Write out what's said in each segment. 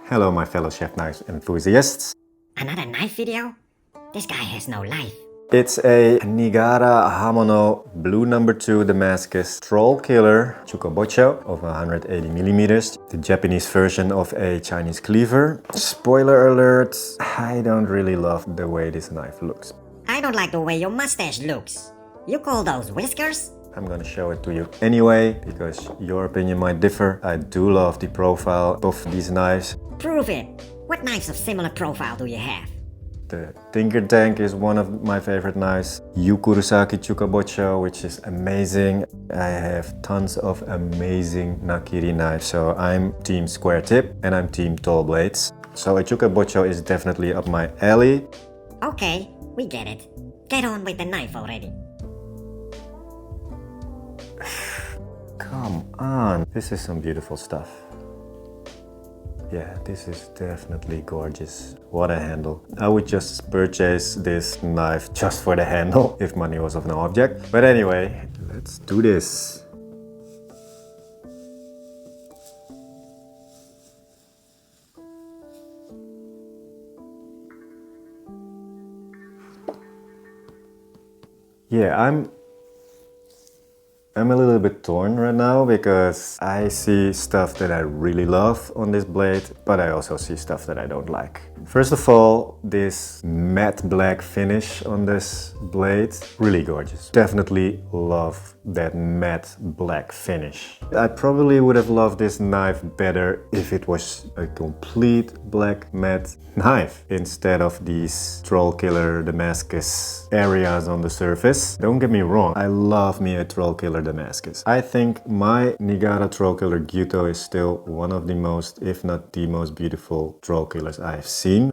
Hello my fellow chef knife enthusiasts. Another knife video? This guy has no life. It's a Nigara Hamono Blue No. 2 Damascus Troll Killer Chuka Bocho of 180mm. The Japanese version of a Chinese cleaver. Spoiler alert, I don't really love the way this knife looks. I don't like the way your mustache looks. You call those whiskers? I'm gonna show it to you anyway, because your opinion might differ. I do love the profile of these knives. Prove it. What knives of similar profile do you have? The Tinker Tank is one of my favorite knives. Yukurusaki Chuka Bocho, which is amazing. I have tons of amazing Nakiri knives, so I'm team square tip and I'm team tall blades. So a Chuka Bocho is definitely up my alley. Okay, we get it. Get on with the knife already. Come on, this is some beautiful stuff. Yeah, this is definitely gorgeous. What a handle. I would just purchase this knife just for the handle if money was of no object. But anyway, let's do this. Yeah, I'm a little bit torn right now because I see stuff that I really love on this blade, but I also see stuff that I don't like. First of all, this matte black finish on this blade, really gorgeous. Definitely love that matte black finish. I probably would have loved this knife better if it was a complete black matte knife instead of these Troll Killer Damascus areas on the surface. Don't get me wrong, I love me a Troll Killer Damascus. I think my Nigara Troll Killer Gyuto is still one of the most, if not the most beautiful Troll Killers I've seen.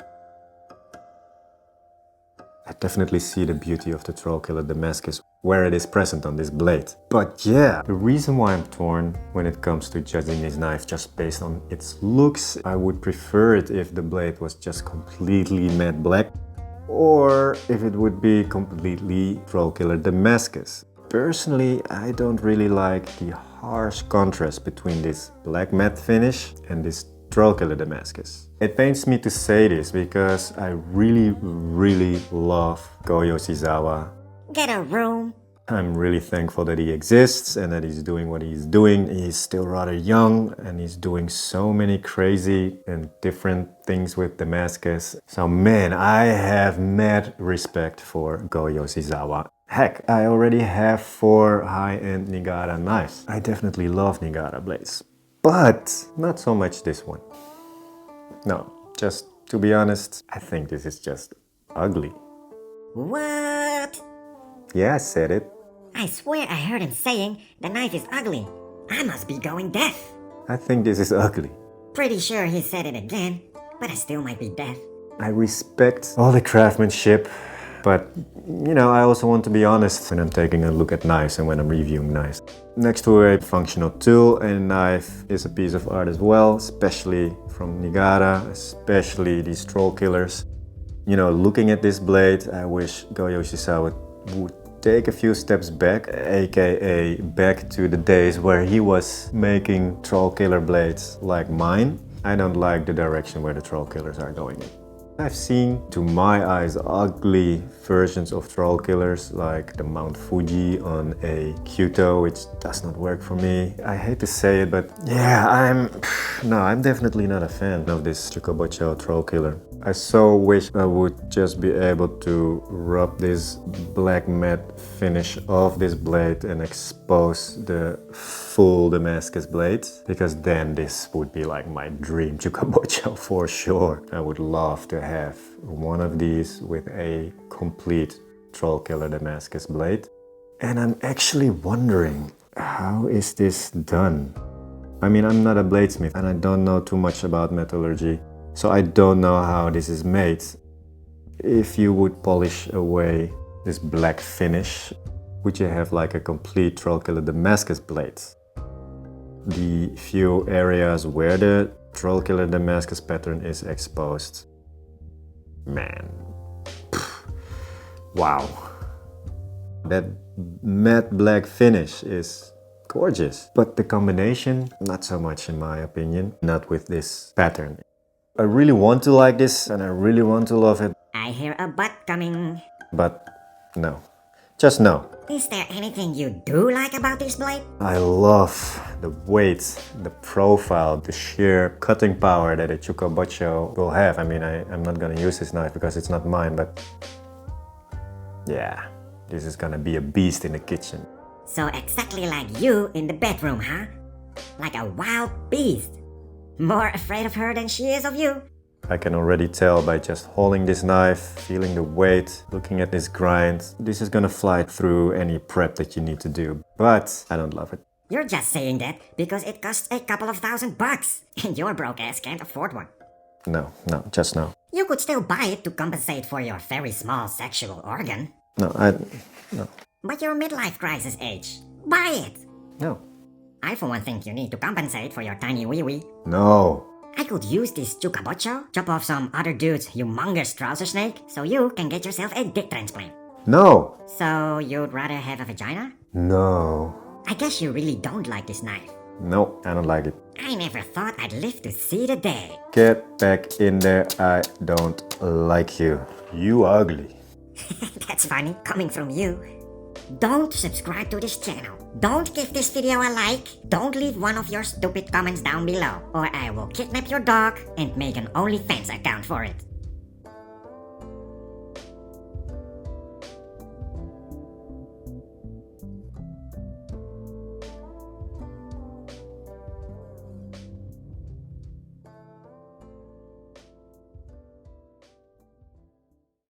I definitely see the beauty of the Troll Killer Damascus where it is present on this blade. But yeah, the reason why I'm torn when it comes to judging this knife just based on its looks, I would prefer it if the blade was just completely matte black, or if it would be completely Troll Killer Damascus. Personally, I don't really like the harsh contrast between this black matte finish and this Troll Killer Damascus. It pains me to say this because I really love Go Yoshizawa. Get a room. I'm really thankful that he exists and that he's doing what he's doing. He's still rather young and he's doing so many crazy and different things with Damascus. So man, I have mad respect for Go Yoshizawa. Heck, I already have 4 high-end Nigara knives. I definitely love Nigara blades, but not so much this one. No, just to be honest, I think this is just ugly. What? Yeah, I said it. I swear I heard him saying the knife is ugly. I must be going deaf. I think this is ugly. Pretty sure he said it again, but I still might be deaf. I respect all the craftsmanship, but you know, I also want to be honest when I'm taking a look at knives and when I'm reviewing knives. Next to a functional tool, a knife is a piece of art as well, especially from Nigara, especially these Troll Killers. You know, looking at this blade, I wish Go Yoshizawa would take a few steps back, aka back to the days where he was making Troll Killer blades like mine. I don't like the direction where the Troll Killers are going in. I've seen, to my eyes, ugly versions of Troll Killers like the Mount Fuji on a Kyuto, which does not work for me. I hate to say it, but yeah, I'm definitely not a fan of this Chuka Bocho Troll Killer. I so wish I would just be able to rub this black matte finish off this blade and expose the full Damascus blade, because then this would be like my dream Chuka Bocho for sure. I would love to have one of these with a complete Troll Killer Damascus blade. And I'm actually wondering, how is this done? I mean, I'm not a bladesmith and I don't know too much about metallurgy. So I don't know how this is made. If you would polish away this black finish, would you have like a complete Troll Killer Damascus blade? The few areas where the Troll Killer Damascus pattern is exposed. Man. Wow. That matte black finish is gorgeous. But the combination, not so much in my opinion. Not with this pattern. I really want to like this and I really want to love it, I hear a but coming. but no. Just no. Is there anything you do like about this blade? I love the weight, the profile, the sheer cutting power that a Chuka Bocho will have. I mean, I'm not gonna use this knife because it's not mine, but yeah, this is gonna be a beast in the kitchen. So exactly like you in the bedroom, huh? Like a wild beast. More afraid of her than she is of you. I can already tell by just holding this knife, feeling the weight, looking at this grind. This is gonna fly through any prep that you need to do, but I don't love it. You're just saying that because it costs a couple of $1,000 and your broke ass can't afford one. No, just no. You could still buy it to compensate for your very small sexual organ. No. But you're midlife crisis age. Buy it! No. I for one think you need to compensate for your tiny wee-wee. No. I could use this Chuka Bocho, chop off some other dude's humongous trouser snake, so you can get yourself a dick transplant. No. So you'd rather have a vagina? No. I guess you really don't like this knife. No, I don't like it. I never thought I'd live to see the day. Get back in there, I don't like you. You ugly. That's funny, coming from you. Don't subscribe to this channel. Don't give this video a like. Don't leave one of your stupid comments down below, or I will kidnap your dog and make an OnlyFans account for it.